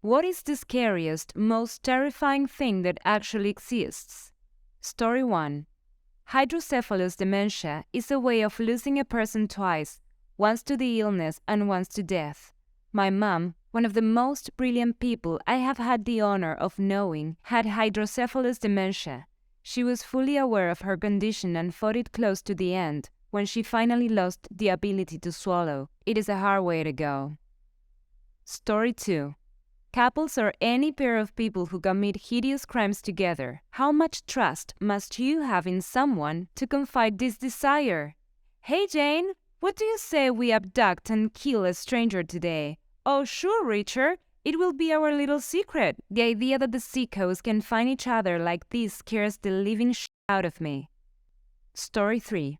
What is the scariest, most terrifying thing that actually exists? Story 1. Hydrocephalus dementia is a way of losing a person twice, once to the illness and once to death. My mom, one of the most brilliant people I have had the honor of knowing, had hydrocephalus dementia. She was fully aware of her condition and fought it close to the end, when she finally lost the ability to swallow. It is a hard way to go. Story 2. Couples or any pair of people who commit hideous crimes together. How much trust must you have in someone to confide this desire? Hey Jane, what do you say we abduct and kill a stranger today? Oh sure, Richard, it will be our little secret. The idea that the sickos can find each other like this scares the living shit out of me. Story 3.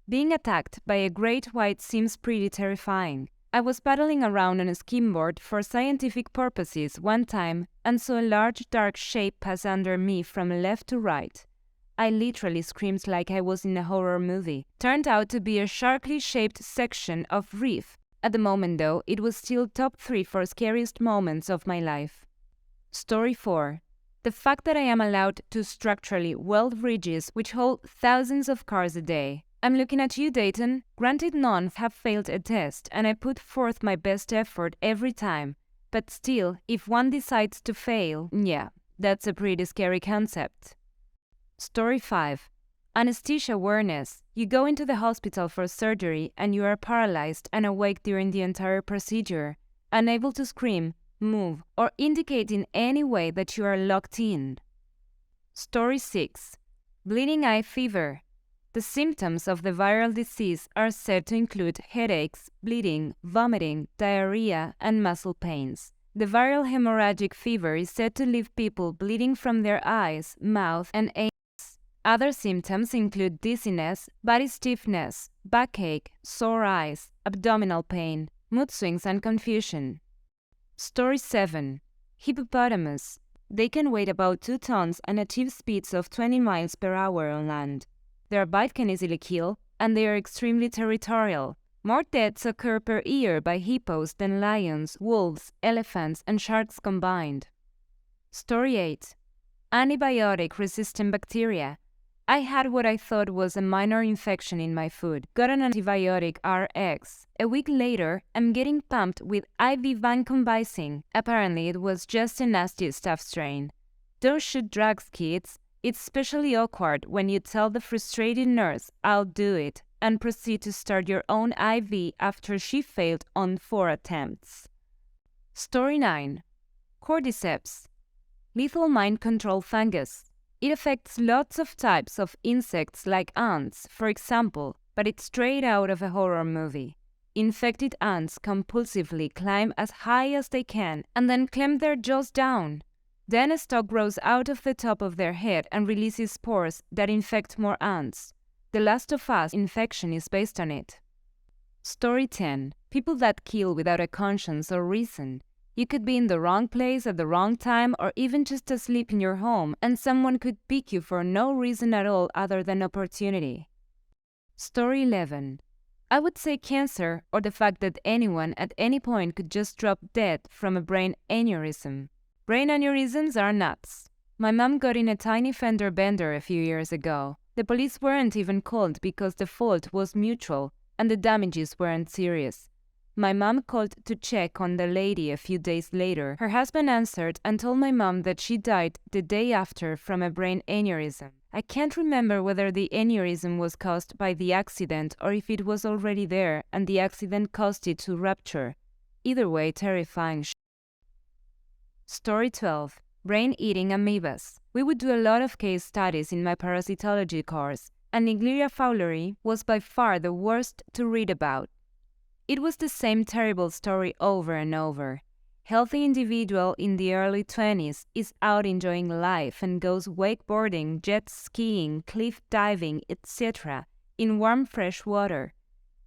Being attacked by a great white seems pretty terrifying. I was paddling around on a skimboard for scientific purposes one time and saw a large dark shape pass under me from left to right. I literally screamed like I was in a horror movie. Turned out to be a sharkly shaped section of reef. At the moment though, it was still top 3 for scariest moments of my life. Story 4. The fact that I am allowed to structurally weld bridges which hold thousands of cars a day. I'm looking at you, Dayton. Granted, none have failed a test, and I put forth my best effort every time. But still, if one decides to fail, yeah, that's a pretty scary concept. Story 5. Anesthesia awareness. You go into the hospital for surgery and you are paralyzed and awake during the entire procedure, unable to scream, move, or indicate in any way that you are locked in. Story 6. Bleeding eye fever. The symptoms of the viral disease are said to include headaches, bleeding, vomiting, diarrhea, and muscle pains. The viral hemorrhagic fever is said to leave people bleeding from their eyes, mouth, and anus. Other symptoms include dizziness, body stiffness, backache, sore eyes, abdominal pain, mood swings, and confusion. Story 7. Hippopotamus. They can weigh about 2 tons and achieve speeds of 20 miles per hour on land. Their bite can easily kill, and they are extremely territorial. More deaths occur per year by hippos than lions, wolves, elephants, and sharks combined. Story 8. Antibiotic-resistant bacteria. I had what I thought was a minor infection in my food. Got an antibiotic RX. A week later, I'm getting pumped with IV vancomycin. Apparently, it was just a nasty staph strain. Don't shoot drugs, kids. It's especially awkward when you tell the frustrated nurse, "I'll do it," and proceed to start your own IV after she failed on 4 attempts. Story 9. Cordyceps. Lethal mind control fungus. It affects lots of types of insects like ants, for example, but it's straight out of a horror movie. Infected ants compulsively climb as high as they can and then clamp their jaws down. Then a stalk grows out of the top of their head and releases spores that infect more ants. The Last of Us infection is based on it. Story 10. People that kill without a conscience or reason. You could be in the wrong place at the wrong time or even just asleep in your home and someone could pick you for no reason at all other than opportunity. Story 11. I would say cancer or the fact that anyone at any point could just drop dead from a brain aneurysm. Brain aneurysms are nuts. My mom got in a tiny fender bender a few years ago. The police weren't even called because the fault was mutual and the damages weren't serious. My mom called to check on the lady a few days later. Her husband answered and told my mom that she died the day after from a brain aneurysm. I can't remember whether the aneurysm was caused by the accident or if it was already there and the accident caused it to rupture. Either way, terrifying shit. Story 12. Brain-eating amoebas. We would do a lot of case studies in my parasitology course, and Naegleria fowleri was by far the worst to read about. It was the same terrible story over and over. Healthy individual in the early 20s is out enjoying life and goes wakeboarding, jet skiing, cliff diving, etc. in warm fresh water.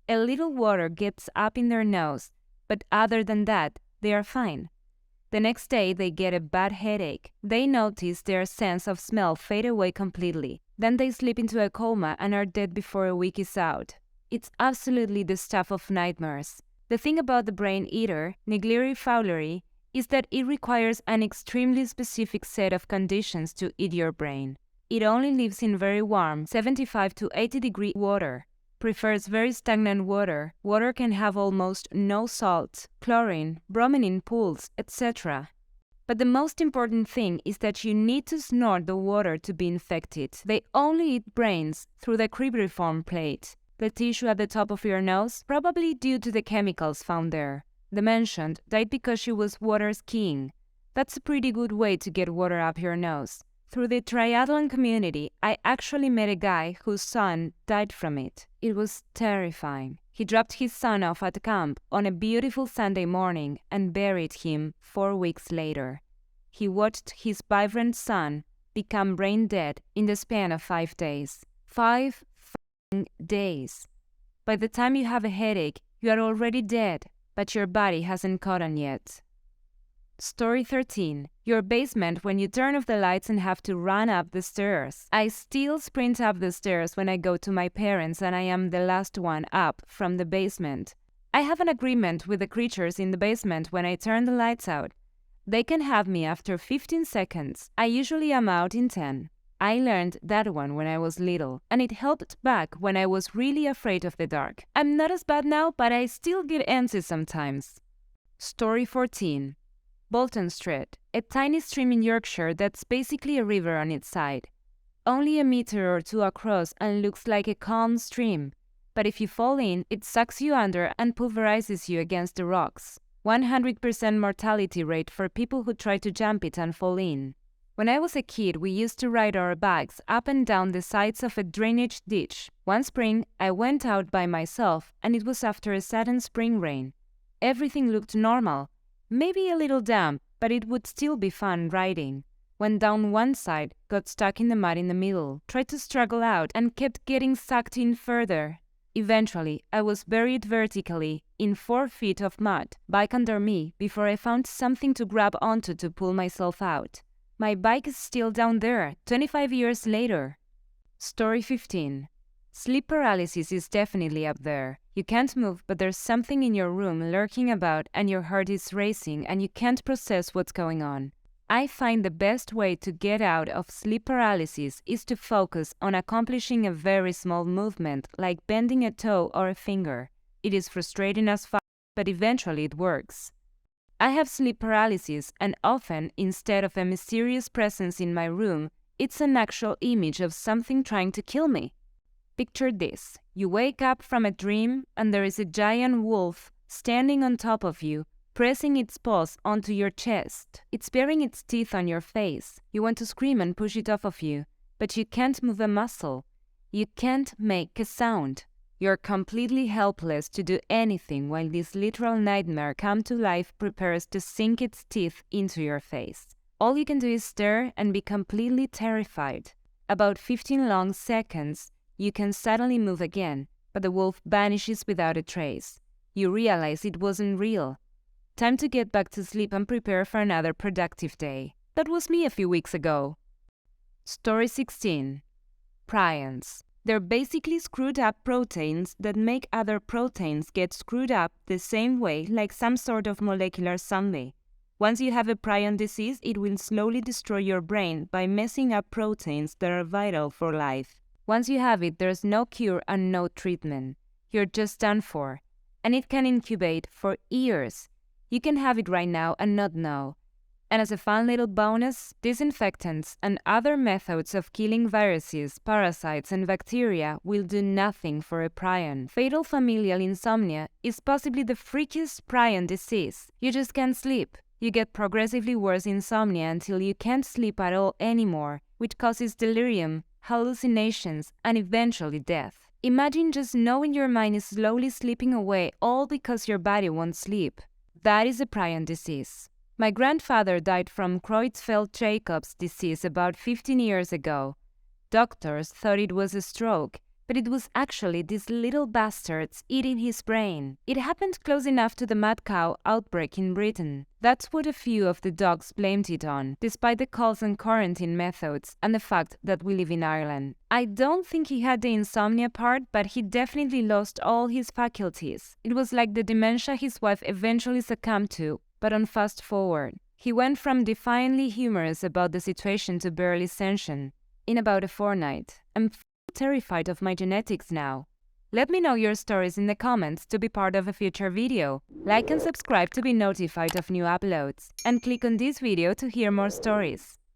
A little water gets up in their nose, but other than that, they are fine. The next day, they get a bad headache. They notice their sense of smell fade away completely. Then they slip into a coma and are dead before a week is out. It's absolutely the stuff of nightmares. The thing about the brain eater, Naegleria fowleri, is that it requires an extremely specific set of conditions to eat your brain. It only lives in very warm, 75 to 80 degree water, prefers very stagnant water. Water can have almost no salt, chlorine, bromine in pools, etc. But the most important thing is that you need to snort the water to be infected. They only eat brains through the cribriform plate, the tissue at the top of your nose, probably due to the chemicals found there. The mentioned died because she was water skiing. That's a pretty good way to get water up your nose. Through the triathlon community, I actually met a guy whose son died from it. It was terrifying. He dropped his son off at camp on a beautiful Sunday morning and buried him 4 weeks later. He watched his vibrant son become brain dead in the span of 5 days. 5 days. By the time you have a headache, you are already dead, but your body hasn't caught on yet. Story 13. Your basement when you turn off the lights and have to run up the stairs. I still sprint up the stairs when I go to my parents and I am the last one up from the basement. I have an agreement with the creatures in the basement when I turn the lights out. They can have me after 15 seconds. I usually am out in 10. I learned that one when I was little, and it helped back when I was really afraid of the dark. I'm not as bad now, but I still get antsy sometimes. Story 14. Bolton Street, a tiny stream in Yorkshire that's basically a river on its side. Only a meter or two across and looks like a calm stream, but if you fall in, it sucks you under and pulverizes you against the rocks. 100% mortality rate for people who try to jump it and fall in. When I was a kid, we used to ride our bikes up and down the sides of a drainage ditch. One spring, I went out by myself, and it was after a sudden spring rain. Everything looked normal. Maybe a little damp, but it would still be fun riding. Went down one side, got stuck in the mud in the middle, tried to struggle out, and kept getting sucked in further. Eventually, I was buried vertically in 4 feet of mud, bike under me, before I found something to grab onto to pull myself out. My bike is still down there, 25 years later. Story 15. Sleep paralysis is definitely up there. You can't move, but there's something in your room lurking about and your heart is racing and you can't process what's going on. I find the best way to get out of sleep paralysis is to focus on accomplishing a very small movement like bending a toe or a finger. It is frustrating as fuck, but eventually it works. I have sleep paralysis and often, instead of a mysterious presence in my room, it's an actual image of something trying to kill me. Picture this. You wake up from a dream and there is a giant wolf standing on top of you, pressing its paws onto your chest. It's baring its teeth on your face. You want to scream and push it off of you, but you can't move a muscle. You can't make a sound. You're completely helpless to do anything while this literal nightmare come to life prepares to sink its teeth into your face. All you can do is stare and be completely terrified. About 15 long seconds, you can suddenly move again, but the wolf vanishes without a trace. You realize it wasn't real. Time to get back to sleep and prepare for another productive day. That was me a few weeks ago. Story 16. Prions. They're basically screwed up proteins that make other proteins get screwed up the same way, like some sort of molecular zombie. Once you have a prion disease, it will slowly destroy your brain by messing up proteins that are vital for life. Once you have it, there's no cure and no treatment. You're just done for. And it can incubate for years. You can have it right now and not know. And as a fun little bonus, disinfectants and other methods of killing viruses, parasites, and bacteria will do nothing for a prion. Fatal familial insomnia is possibly the freakiest prion disease. You just can't sleep. You get progressively worse insomnia until you can't sleep at all anymore, which causes delirium, hallucinations, and eventually death. Imagine just knowing your mind is slowly slipping away all because your body won't sleep. That is a prion disease. My grandfather died from Creutzfeldt-Jacobs disease about 15 years ago. Doctors thought it was a stroke, but it was actually these little bastards eating his brain. It happened close enough to the mad cow outbreak in Britain. That's what a few of the dogs blamed it on, despite the calls on quarantine methods and the fact that we live in Ireland. I don't think he had the insomnia part, but he definitely lost all his faculties. It was like the dementia his wife eventually succumbed to, But on fast forward, he went from defiantly humorous about the situation to barely sentient in about a fortnight. I'm terrified of my genetics now. Let me know your stories in the comments to be part of a future video. Like and subscribe to be notified of new uploads. And click on this video to hear more stories.